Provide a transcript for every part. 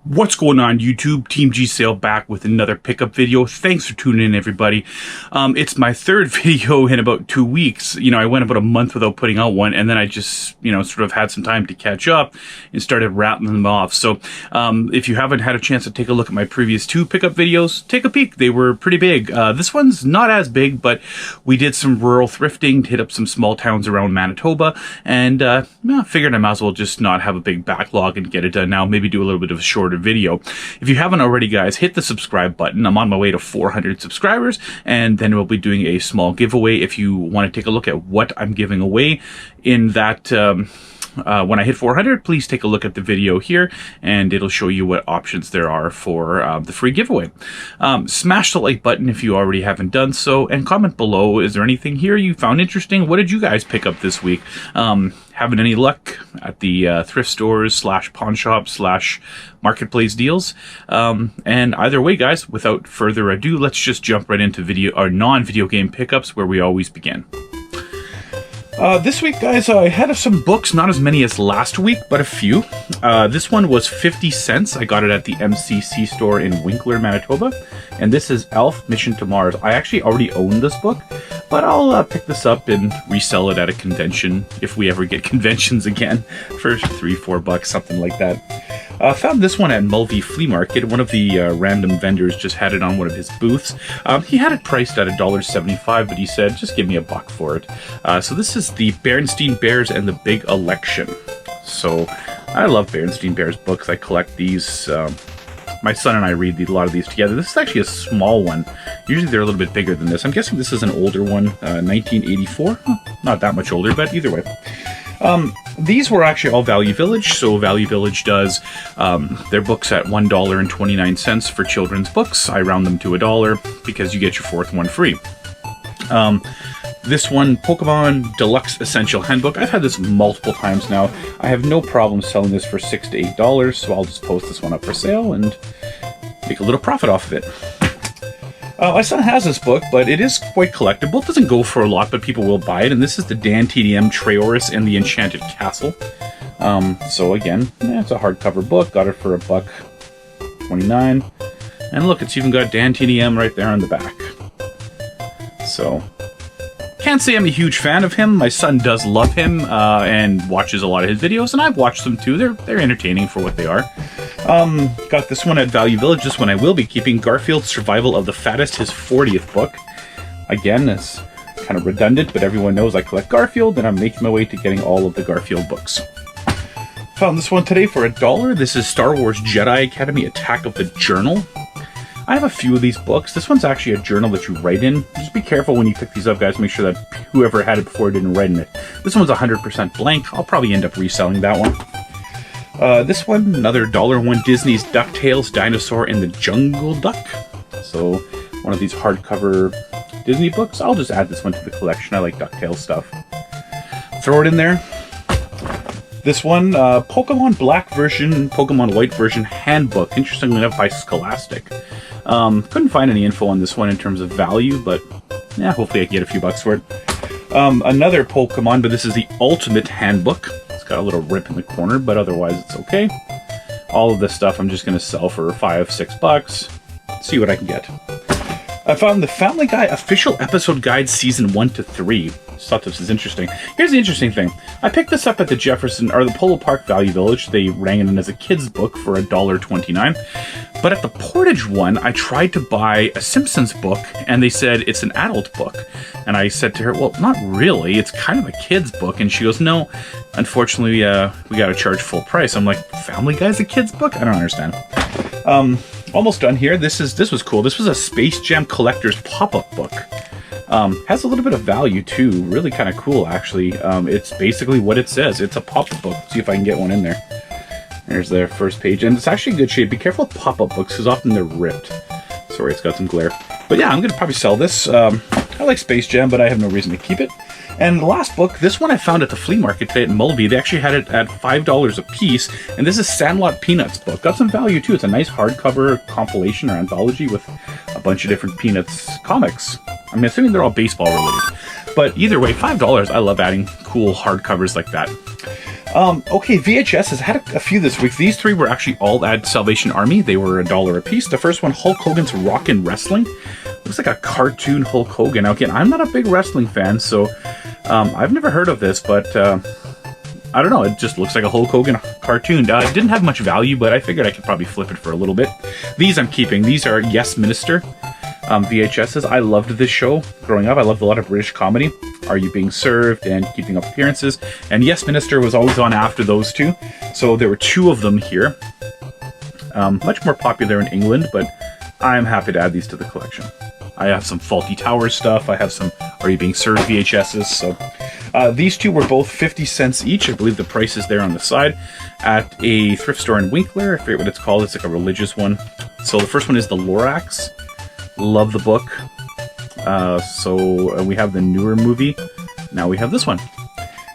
What's going on, YouTube? Team G Sale back with another pickup video. Thanks for tuning in, everybody. It's my third video in about 2 weeks. You know, I went about a month without putting out one, and then I just, sort of had some time to catch up and started rattling them off. So if you haven't had a chance to take a look at my previous 2 pickup videos, take a peek. They were pretty big. This one's not as big, but we did some rural thrifting to hit up some small towns around Manitoba, and figured I might as well just not have a big backlog and get it done now. Maybe do a little bit of a shorter video. If you haven't already, guys, hit the subscribe button. I'm on my way to 400 subscribers, and then we'll be doing a small giveaway. If you want to take a look at what I'm giving away in that when I hit 400, please take a look at the video here, and it'll show you what options there are for the free giveaway. Smash the like button if you already haven't done so, and comment below. Is there anything here you found interesting? What did you guys pick up this week? Having any luck at the thrift stores / pawn shops / marketplace deals? And either way, guys, without further ado, let's just jump right into video or non-video game pickups, where we always begin. This week, guys, I had some books, not as many as last week, but a few. This one was 50 cents. I got it at the MCC store in Winkler, Manitoba. And this is Elf Mission to Mars. I actually already own this book, but I'll pick this up and resell it at a convention, if we ever get conventions again, for $3-4, something like that. Found this one at Mulvey Flea Market. One of the random vendors just had it on one of his booths. He had it priced at $1.75, but he said, just give me $1 for it. So this is the Berenstain Bears and the Big Election. So I love Berenstain Bears books. I collect these. My son and I read a lot of these together. This is actually a small one. Usually they're a little bit bigger than this. I'm guessing this is an older one, 1984. Not that much older, but either way. These were actually all Value Village. So Value Village does their books at $1.29 for children's books. I round them to $1 because you get your 4th one free. This one, Pokemon Deluxe Essential Handbook. I've had this multiple times now. I have no problem selling this for $6 to $8, so I'll just post this one up for sale and make a little profit off of it. My son has this book, but it is quite collectible. It doesn't go for a lot, but people will buy it. And this is the Dan TDM Traoris and the Enchanted Castle. So again, it's a hardcover book. Got it for $1.29. And look, it's even got Dan TDM right there on the back. So can't say I'm a huge fan of him. My son does love him and watches a lot of his videos, and I've watched them too. They're entertaining for what they are. Got this one at Value Village. This one I will be keeping. Garfield Survival of the Fattest, his 40th book. Again, it's kind of redundant, but everyone knows I collect Garfield, and I'm making my way to getting all of the Garfield books. Found this one today for $1. This is Star Wars Jedi Academy Attack of the Journal. I have a few of these books. This one's actually a journal that you write in. Just be careful when you pick these up, guys. Make sure that whoever had it before didn't write in it. This one's 100% blank. I'll probably end up reselling that one. This one, another $1, Disney's DuckTales, Dinosaur and the Jungle Duck. So one of these hardcover Disney books. I'll just add this one to the collection. I like DuckTales stuff. Throw it in there. This one, Pokemon Black version, Pokemon White version handbook. Interestingly enough, by Scholastic. Couldn't find any info on this one in terms of value, but yeah, hopefully I can get a few bucks for it. Another Pokemon, but this is the Ultimate Handbook. It's got a little rip in the corner, but otherwise it's okay. All of this stuff I'm just going to sell for $5-6. See what I can get. I found the Family Guy Official Episode Guide Season 1 to 3. Just thought this was interesting. Here's the interesting thing. I picked this up at the Jefferson, or the Polo Park Value Village. They rang it in as a kid's book for $1.29. But at the Portage one, I tried to buy a Simpsons book, and they said it's an adult book. And I said to her, well, not really. It's kind of a kid's book. And she goes, no, unfortunately, we got to charge full price. I'm like, Family Guy's a kid's book? I don't understand. Almost done here. This was cool. This was a Space Jam Collector's pop-up book. Has a little bit of value too. Really kind of cool, actually. It's basically what it says. It's a pop-up book. Let's see if I can get one in there. There's their first page, and it's actually in good shape. Be careful with pop-up books, because often they're ripped. Sorry, it's got some glare. But yeah, I'm going to probably sell this. I like Space Jam, but I have no reason to keep it. And the last book, this one I found at the flea market today at Mulvey. They actually had it at $5 a piece, and this is Sandlot Peanuts book. Got some value too. It's a nice hardcover compilation or anthology with a bunch of different Peanuts comics. I'm assuming they're all baseball related. But either way, $5. I love adding cool hardcovers like that. Okay, VHSs. I had a few this week. These three were actually all at Salvation Army. They were $1 a piece. The first one, Hulk Hogan's Rockin' Wrestling. Looks like a cartoon Hulk Hogan. Now, again, I'm not a big wrestling fan, so I've never heard of this, but I don't know. It just looks like a Hulk Hogan cartoon. It didn't have much value, but I figured I could probably flip it for a little bit. These I'm keeping. These are Yes Minister VHSs. I loved this show growing up. I loved a lot of British comedy. Are You Being Served and Keeping Up Appearances. And Yes Minister was always on after those two. So there were two of them here. Much more popular in England, but I'm happy to add these to the collection. I have some Faulty Towers stuff. I have some Are You Being Served VHSs. So these two were both 50 cents each. I believe the price is there on the side at a thrift store in Winkler. I forget what it's called. It's like a religious one. So the first one is The Lorax. Love the book. So we have the newer movie. Now we have this one.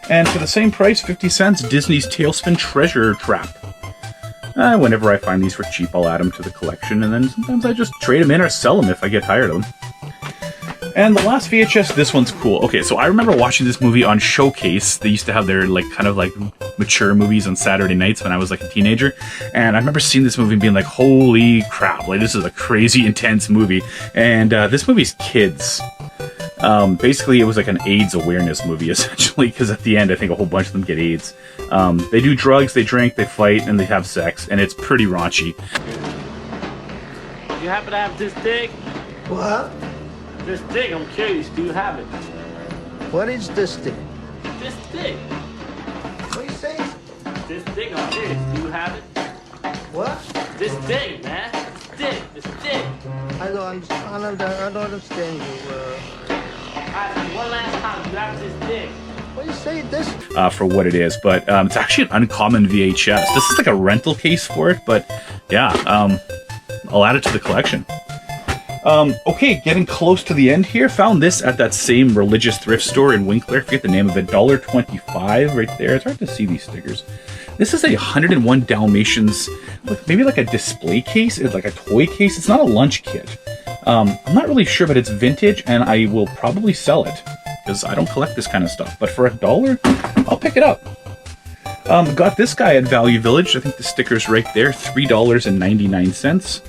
And for the same price, 50 cents, Disney's Tailspin Treasure Trap. Whenever I find these for cheap, I'll add them to the collection, and then sometimes I just trade them in or sell them if I get tired of them. And the last VHS, this one's cool. Okay, so I remember watching this movie on Showcase. They used to have their kind of mature movies on Saturday nights when I was like a teenager. And I remember seeing this movie and being like, holy crap, like this is a crazy intense movie. And this movie's kids. Basically, it was like an AIDS awareness movie, essentially, because at the end, I think a whole bunch of them get AIDS. They do drugs, they drink, they fight, and they have sex, and it's pretty raunchy. You happen to have this thing? What? This thing, I'm curious, do you have it? What is this thing? This thing. What do you say? This thing, I'm curious, do you have it? What? This thing, man. This thing. I don't understand you. One last time, you have this thing. What do you say this? For what it is, but it's actually an uncommon VHS. This is like a rental case for it, but yeah, I'll add it to the collection. Okay, getting close to the end here. Found this at that same religious thrift store in Winkler. I forget the name of it. $1.25 right there. It's hard to see these stickers. This is a 101 Dalmatians, maybe like a display case. It's like a toy case. It's not a lunch kit. I'm not really sure, but it's vintage, and I will probably sell it because I don't collect this kind of stuff. But for $1, I'll pick it up. Got this guy at Value Village. I think the sticker's right there. $3.99.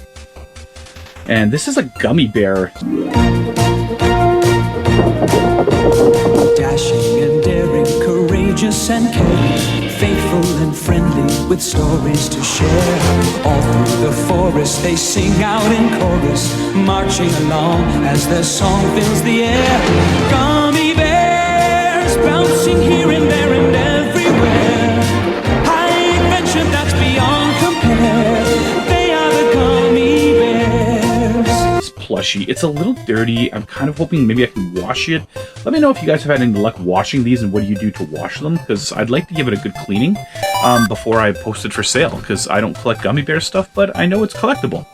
And this is a gummy bear. Dashing and daring, courageous and caring, faithful and friendly, with stories to share. All through the forest they sing out in chorus, marching along as their song fills the air. Gummy bears bouncing here and there and everywhere. High adventure that's beyond compare. They are the gummy bears. Plushie. It's a little dirty. I'm kind of hoping maybe I can wash it. Let me know if you guys have had any luck washing these and what do you do to wash them, because I'd like to give it a good cleaning before I post it for sale, because I don't collect gummy bear stuff, but I know it's collectible.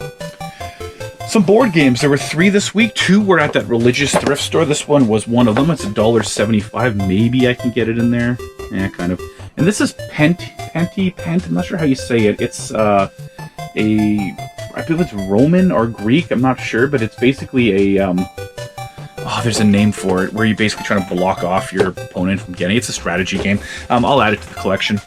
Some board games. There were 3 this week. 2 were at that religious thrift store. This one was one of them. It's $1.75. Maybe I can get it in there. Yeah, kind of. And this is Pent. I'm not sure how you say it. It's I believe it's Roman or Greek, I'm not sure, but it's basically a, there's a name for it, where you're basically trying to block off your opponent from getting it. It's a strategy game. I'll add it to the collection.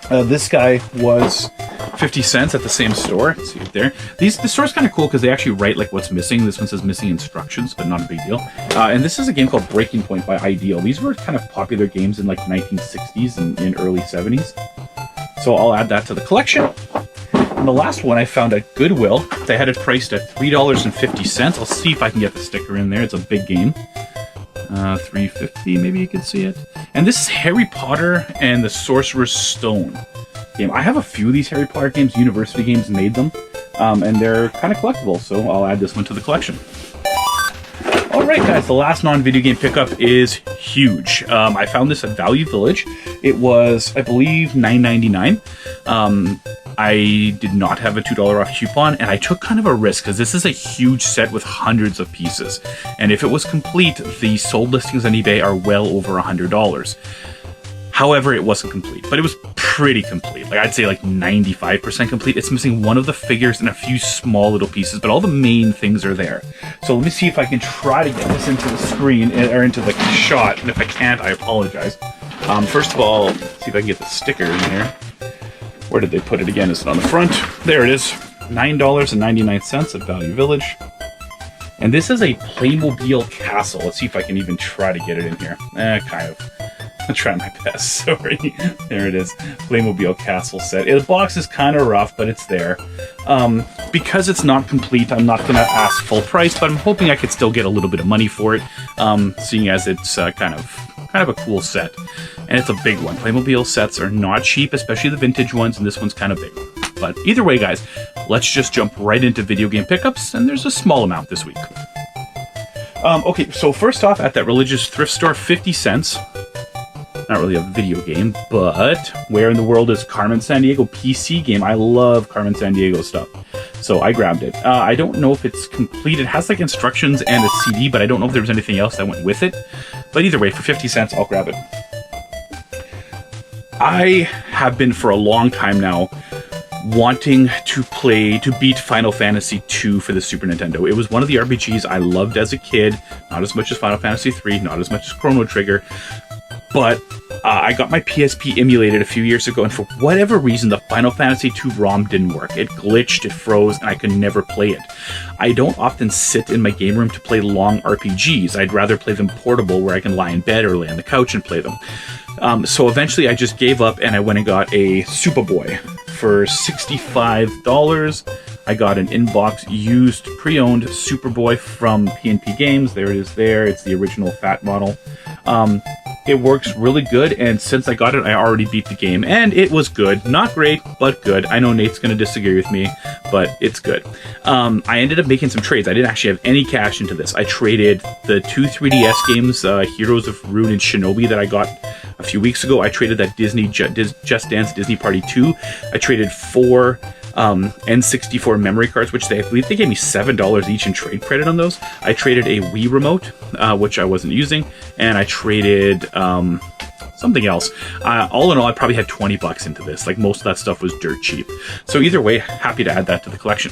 This guy was 50 cents at the same store. Let's see it there. The store's kind of cool because they actually write like what's missing. This one says missing instructions, but not a big deal. And this is a game called Breaking Point by Ideal. These were kind of popular games in like 1960s and in early 70s. So I'll add that to the collection. And the last one I found at Goodwill. They had it priced at $3.50. I'll see if I can get the sticker in there. It's a big game. $3.50, maybe you can see it. And this is Harry Potter and the Sorcerer's Stone game. I have a few of these Harry Potter games. University Games made them. And they're kind of collectible, so I'll add this one to the collection. Alright guys, the last non-video game pickup is huge. I found this at Value Village. It was, I believe, $9.99. I did not have a $2 off coupon, and I took kind of a risk because this is a huge set with hundreds of pieces. And if it was complete, the sold listings on eBay are well over $100. However, it wasn't complete, but it was pretty complete. Like I'd say like 95% complete. It's missing one of the figures and a few small little pieces, but all the main things are there. So let me see if I can try to get this into the screen or into the shot. And if I can't, I apologize. First of all, let's see if I can get the sticker in here. Where did they put it again? Is it on the front? There it is. $9.99 at Value Village. And this is a Playmobil castle. Let's see if I can even try to get it in here. Kind of. I'll try my best. Sorry. There it is. Playmobil castle set. The box is kind of rough, but it's there. Because it's not complete, I'm not going to ask full price, but I'm hoping I could still get a little bit of money for it, seeing as it's kind of a cool set. And it's a big one. Playmobil sets are not cheap, especially the vintage ones, and this one's kind of big. But either way, guys, let's just jump right into video game pickups, and there's a small amount this week. Okay, so first off, at that religious thrift store, 50 cents. Not really a video game, but where in the world is Carmen Sandiego PC game? I love Carmen Sandiego stuff. So I grabbed it. I don't know if it's complete. It has like instructions and a CD, but I don't know if there was anything else that went with it. But either way, for 50 cents, I'll grab it. I have been for a long time now wanting to beat Final Fantasy II for the Super Nintendo. It was one of the RPGs I loved as a kid, not as much as Final Fantasy III, not as much as Chrono Trigger, but I got my PSP emulated a few years ago, and for whatever reason, the Final Fantasy II ROM didn't work. It glitched, it froze, and I could never play it. I don't often sit in my game room to play long RPGs. I'd rather play them portable, where I can lie in bed or lay on the couch and play them. So eventually I just gave up, and I went and got a Superboy for $65. I got an in-box used pre-owned Superboy from PNP Games. There it is there. It's the original fat model. It works really good, and since I got it, I already beat the game, and it was good. Not great, but good. I know Nate's going to disagree with me, but it's good. I ended up making some trades. I didn't actually have any cash into this. I traded the two 3DS games, Heroes of Rune and Shinobi, that I got a few weeks ago. I traded that Disney Just Dance Disney Party 2. I traded 4 N64 memory cards, which I believe they gave me $7 each in trade credit on those. I traded a Wii remote, which I wasn't using, and I traded something else. All in all, I probably had 20 bucks into this. Like, most of that stuff was dirt cheap. So either way, happy to add that to the collection.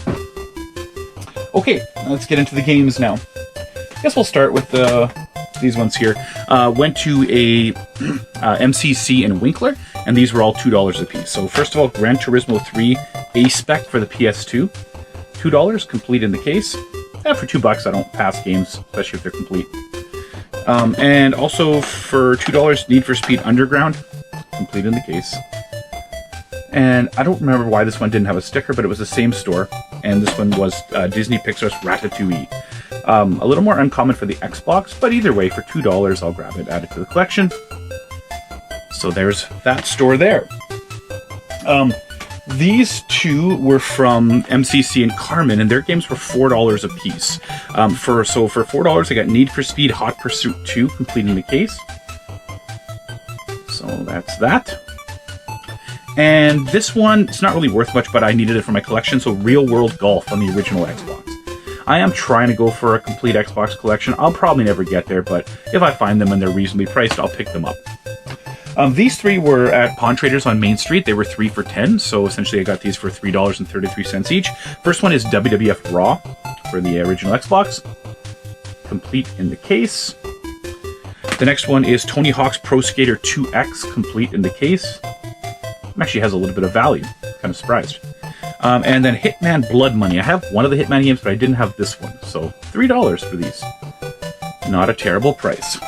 Okay, let's get into the games now. I guess we'll start with these ones here. Went to a MCC in Winkler, and these were all $2 a piece. So first of all, Gran Turismo 3 A-Spec for the PS2. $2, complete in the case. For $2, I don't pass games, especially if they're complete. And also for $2, Need for Speed Underground, complete in the case. And I don't remember why this one didn't have a sticker, but it was the same store. And this one was Disney Pixar's Ratatouille. A little more uncommon for the Xbox, but either way, for $2, I'll grab it, add it to the collection. So there's that store there. These two were from MCC and Carmen, and their games were $4 a piece. For $4, I got Need for Speed Hot Pursuit 2, completing the case. So that's that. And this one, it's not really worth much, but I needed it for my collection, so Real World Golf on the original Xbox. I am trying to go for a complete Xbox collection. I'll probably never get there, but if I find them and they're reasonably priced, I'll pick them up. These three were at Pawn Traders on Main Street. They were 3 for $10, so essentially I got these for $3.33 each. First one is WWF Raw for the original Xbox, complete in the case. The next one is Tony Hawk's Pro Skater 2X, complete in the case. It actually has a little bit of value, kind of surprised. And then Hitman Blood Money. I have one of the Hitman games, but I didn't have this one, so $3 for these. Not a terrible price.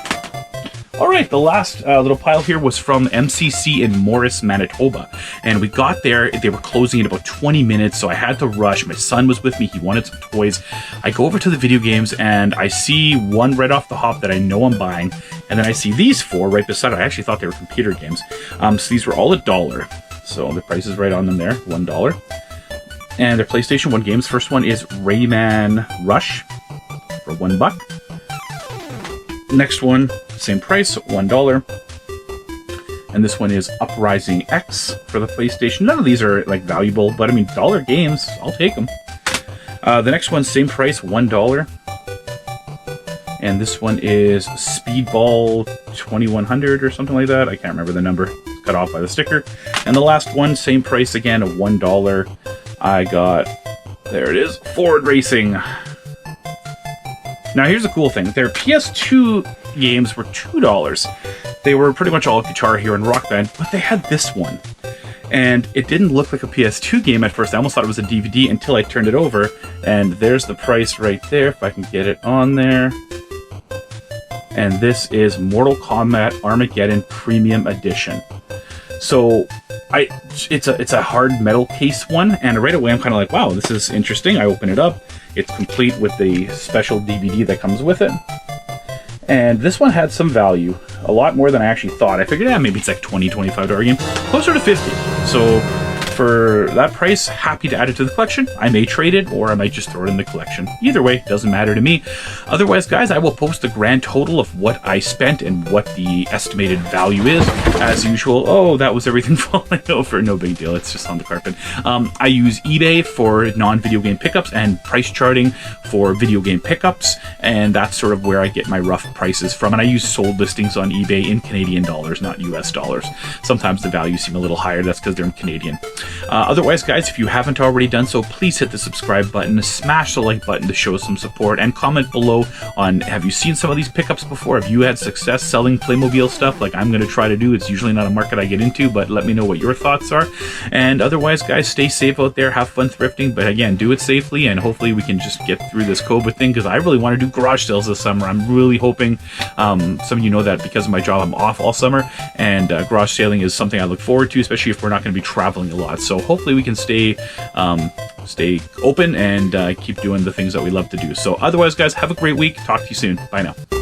All right, the last little pile here was from MCC in Morris, Manitoba. And we got there, they were closing in about 20 minutes, so I had to rush. My son was with me, he wanted some toys. I go over to the video games, and I see one right off the hop that I know I'm buying, and then I see these 4 right beside it. I actually thought they were computer games. So these were all $1. So the price is right on them there, $1. And they're PlayStation 1 games. First one is Rayman Rush for $1. Next one, same price, $1. And this one is Uprising X for the PlayStation. None of these are like valuable, but I mean, dollar games, I'll take them. The next one, same price, $1. And this one is Speedball 2100 or something like that. I can't remember the number. It's cut off by the sticker. And the last one, same price again, $1. I got, there it is, Ford Racing. Now here's the cool thing. Their PS2 games were $2. They were pretty much all Guitar Hero and Rock Band, but they had this one. And it didn't look like a PS2 game at first. I almost thought it was a DVD until I turned it over. And there's the price right there, if I can get it on there. And this is Mortal Kombat Armageddon Premium Edition. So it's a hard metal case one, and right away I'm kind of like, wow, this is interesting. I open it up. It's complete with the special DVD that comes with it. And this one had some value, a lot more than I actually thought. I figured, maybe it's like $20, $25 game, closer to 50. So for that price, happy to add it to the collection. I may trade it, or I might just throw it in the collection. Either way, doesn't matter to me. Otherwise, guys, I will post the grand total of what I spent and what the estimated value is. As usual, oh, that was everything falling over. No big deal, it's just on the carpet. I use eBay for non-video game pickups and price charting for video game pickups, and that's sort of where I get my rough prices from. And I use sold listings on eBay in Canadian dollars, not US dollars. Sometimes the values seem a little higher, that's because they're in Canadian. Otherwise, guys, if you haven't already done so, please hit the subscribe button, smash the like button to show some support, and comment below on, have you seen some of these pickups before? Have you had success selling Playmobil stuff like I'm going to try to do? It's usually not a market I get into, but let me know what your thoughts are. And otherwise, guys, stay safe out there, have fun thrifting, but again, do it safely, and hopefully we can just get through this COVID thing, because I really want to do garage sales this summer. I'm really hoping, some of you know that because of my job, I'm off all summer, and garage sailing is something I look forward to, especially if we're not going to be traveling a lot. So hopefully we can stay open and keep doing the things that we love to do. So otherwise, guys, have a great week. Talk to you soon. Bye now.